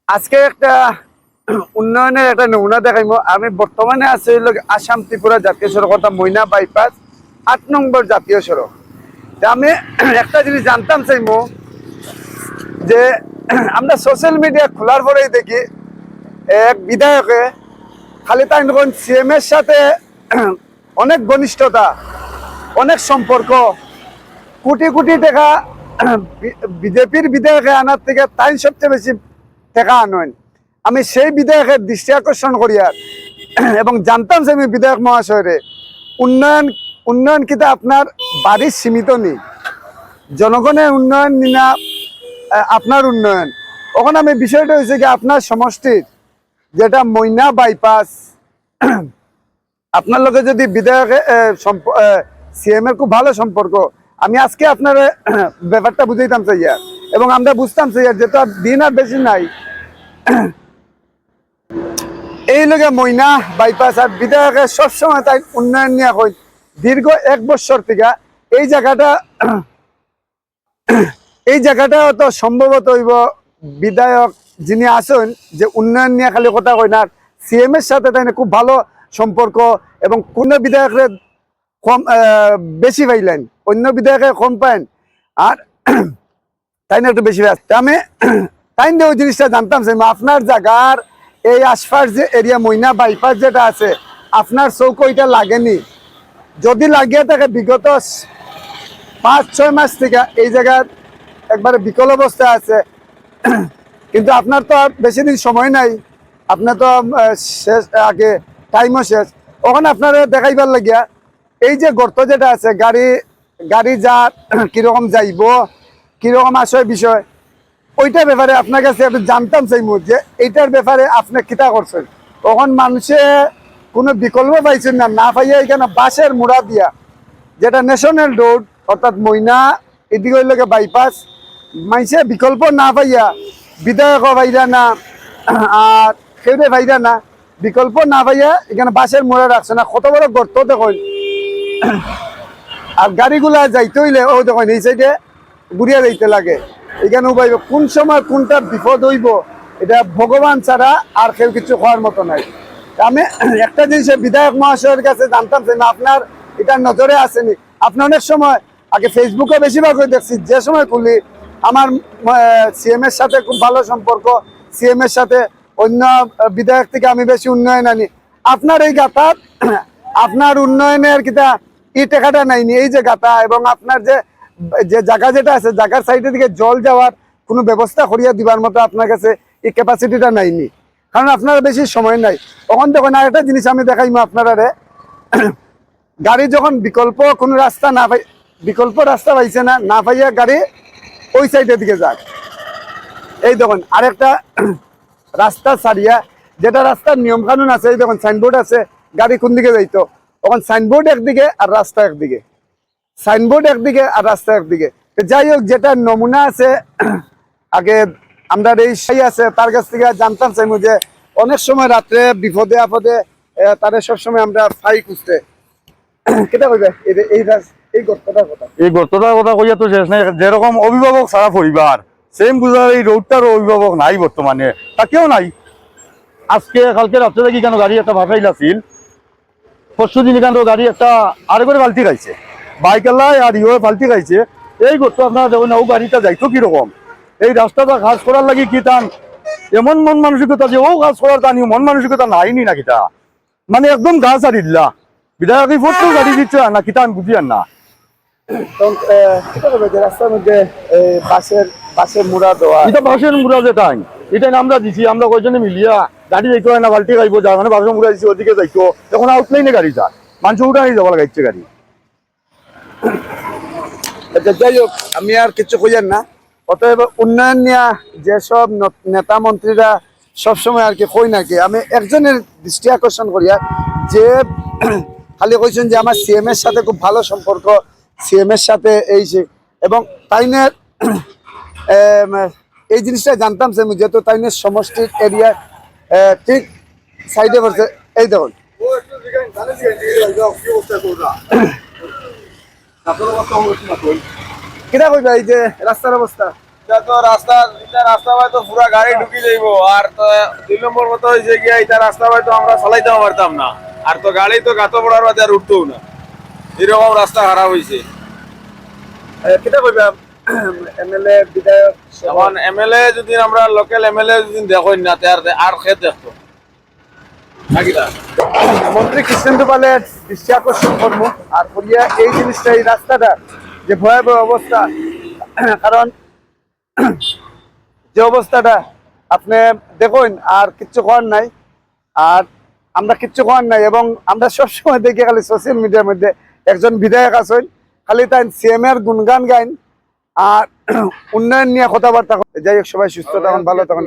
আজকে একটা উন্নয়নের একটা নমুনা দেখাইবো। আমি বর্তমানে আছি আসাম ত্রিপুরা জাতীয় সড়ক অর্থাৎ ময়না বাইপাস 8 নম্বর জাতীয় সড়ক। আমি একটা জিনিস জানতাম চাইবো যে আমরা সোশ্যাল মিডিয়া খোলার পরেই দেখি এক বিধায়কে খালি তাই সিএম এর সাথে অনেক ঘনিষ্ঠতা, অনেক সম্পর্ক, কোটি কোটি টাকা বিজেপির বিধায়কে আনার থেকে তাই সবচেয়ে বেশি টাকা আনেন। আমি সেই বিধায়কের দৃষ্টি আকর্ষণ করিয়া এবং জানতাম যে আমি বিধায়ক মহাশয়রে উন্নয়ন উন্নয়ন কিন্তু আপনার বাড়ির সীমিত নেই, জনগণের উন্নয়ন নিনা আপনার উন্নয়ন। ওখানে আমি বিষয়টা হয়েছে কি আপনার সমষ্টির যেটা ময়না বাইপাস, আপনার লোকের যদি বিধায়কের সিএম এর খুব ভালো সম্পর্ক, আমি আজকে আপনার ব্যাপারটা বুঝাইতাম চাইয়া এবং আমরা বুঝতাম চাইয়া যেহেতু আর দিন আর বেশি নাই। এই লোকে ময়না বাইপাস আর বিধায়কের সবসময় তাই উন্নয়ন নিয়ে হয় দীর্ঘ 1 বছর থেকে। এই জায়গাটা তো সম্ভবত হইব বিধায়ক যিনি আছেন যে উন্নয়ন নিয়ে খালি কথা কই না, সিএম এর সাথে তাই খুব ভালো সম্পর্ক এবং কোন বিধায়কের কম বেশি পাইলেন, অন্য বিধায়কে কম পাইন আর তাই না একটু বেশি ব্যস্ত। আমি তাই ওই জিনিসটা জানতাম যে আপনার জায়গার এই আশপাশ যে এরিয়া ময়না বাইপাস যেটা আছে আপনার চৌক ওইটা লাগেনি। যদি লাগিয়ে থাকে বিগত 5-6 মাস থেকে এই জায়গার একবারে বিকল অবস্থা আছে, কিন্তু আপনার তো আর বেশি দিন সময় নাই, আপনার তো শেষ আগে টাইমও শেষ। ওখানে আপনারা দেখাইবার লাগিয়া এই যে গর্ত যেটা আছে গাড়ি যা কিরকম যাইব, কিরকম আসয় বিষয়, ওইটার ব্যাপারে আপনার কাছে জানতাম চাইমু যে এইটার ব্যাপারে আপনি কিতা করছেন। তখন মানুষে কোনো বিকল্প পাইছেন না, না পাইয়া এখানে বাসের মোড়া দিয়া যেটা ন্যাশনাল রোড অর্থাৎ ময়না এদিকে হইলকে বাইপাস, মানুষে বিকল্প না পাইয়া বিধায়ক পাইরা না আর সেউরে পাইরা না, বিকল্প না পাইয়া এখানে বাসের মোড়া রাখছে না। কত বড় গর্ত দেখুন, আর গাড়িগুলা যাইতে হইলে ও দেখুন এই সাইডে ঘুরিয়া যাইতে লাগে। এখানে পাইব কোন সময় কোনটা বিপদ হইব এটা ভগবান ছাড়া আর কেউ কিছু হওয়ার মতো নাই। আমি একটা জিনিস বিধায়ক মহাশয়ের কাছে জানতাম যে আপনার এটা নজরে আসেনি। আপনি অনেক সময় আগে ফেসবুকে বেশিরভাগ দেখছি, যে সময় খুলি আমার সিএম এর সাথে খুব ভালো সম্পর্ক, সিএম এর সাথে অন্য বিধায়ক থেকে আমি বেশি উন্নয়ন আনি। আপনার এই গাথা আপনার উন্নয়নের কিতা এই টাকাটা নাইনি, এই যে গাথা এবং আপনার যে জায়গা যেটা আছে জায়গার সাইডে দিকে জল যাওয়ার কোনো ব্যবস্থা করিয়া দিবার মতো আপনার কাছে এই ক্যাপাসিটিটা নাইনি, কারণ আপনার বেশি সময় নাই। তখন দেখুন আর একটা জিনিস আমি দেখাইমু আপনারা, গাড়ি যখন বিকল্প কোনো রাস্তা না পাই, বিকল্প রাস্তা পাইছে না পাইয়া গাড়ি ওই সাইডের দিকে যাক। এই দেখুন আরেকটা রাস্তা ছাড়িয়া যেটা রাস্তার নিয়ম কানুন আছে, এই দেখুন সাইনবোর্ড আছে, গাড়ি কোন দিকে যাইতো, তখন সাইনবোর্ড একদিকে আর রাস্তা একদিকে, সাইনবোর্ড একদিকে আর রাস্তা একদিকে। যাই হোক, যেটা নমুনা আছে আগে আমরা এই সাই আছে তার কাছ থেকে জানতাম চাইমু যে অনেক সময় রাত্রে বিপদে আপদে তাদের সবসময় আমরা ফাই খুঁজতে কেটা কইবে এই গর্তটার কথা কইয়া তো শেষ নাই। যেরকম অভিভাবক সারা পরিবার সেম বুঝার এই রোডটার অভিভাবক নাই বর্তমানে, তাকেও নাই। আজকে কালকে রাত্রে দেখি কেন গাড়ি একটা ভাসাইল আছিল, পরশু দিন কেন গাড়ি একটা আরে করে পাল্টি খাইছে, বাইক এলাই আর ইয়ে পাল্টি খাইছে। এই গর্ত আপনারা দেখুন ও গাড়িটা যাইতো কিরকম, এই রাস্তাটা কাজ করার লাগি কি টান এমন মন মানসিকতা যে ও কাজ করার টানি মন মানসিকতা নাইনি না কিটা, মানে একদম গাছ আর ইল্লা বিধায়ক ফটো গাড়ি দিচ্ছে না কিটা আমি বুঝি আর না। রাস্তার মধ্যে বাসের মুড়া দেওয়া, এটা বাসের মুড়া যেটা এটা আমরা দিছি, আমরা কয়জনে মিলিয়া গাড়ি যাইতো না বাল্টি খাইবো যা মানে বাসের মুড়া দিছি ওদিকে যাইতো, এখন আউটলাইনে গাড়ি যা মানুষ উঠা নিয়ে যাওয়া লাগাইছে গাড়ি। যাই হোক আমি আর কিছু কইয়ার না। অতএব উন্নয়ন নিয়ে যেসব নেতা মন্ত্রীরা সবসময় আর কি কই নাকি, আমি একজনের দৃষ্টি আকর্ষণ করিয়া যে খালি কইছেন যে আমার সিএম এর সাথে খুব ভালো সম্পর্ক, সিএম এর সাথে এই যে, এবং তাইনের এই জিনিসটা জানতাম যে যেহেতু তাইনের সমষ্টির এরিয়া ঠিক সাইডে পড়ছে। এই দেখুন কিনা কইবা এই যে রাস্তার অবস্থা, এটা তো রাস্তা ভাই তো পুরা গাড়ি ঢুকি যাইব আর তো 2 নম্বর মতো হয়েছে গিয়া এটা রাস্তা ভাই তো আমরা চালাইতেও পারতাম না আর তো গাড়ি তো গাতো পড়ার বাদে আর উঠতেও না এরকম রাস্তা খারাপ হয়েছে কিটা কইবা এমএলএ বিধায়ক এখন এমএলএ যদি আমরা লোকাল এমএলএ যদি দেখই না তার আর খেত দেখতো নাকি না মন্ত্রী কৃষ্ণেন্দু পালের দৃষ্টি আকর্ষণ করবো আর করিয়া এই জিনিসটা এই রাস্তাটা যে ভয়াবহ অবস্থা কারণ যে অবস্থাটা আপনি দেখুন আর কিচ্ছু করার নাই আর আমরা কিচ্ছু করার নাই এবং আমরা সবসময় দেখি খালি সোশ্যাল মিডিয়ার মধ্যে একজন বিধায়ক আছেন খালি তাই সিএম এর গুণগান গাইন আর উন্নয়ন নিয়ে কথাবার্তা যাই হোক সবাই সুস্থ তখন ভালো তখন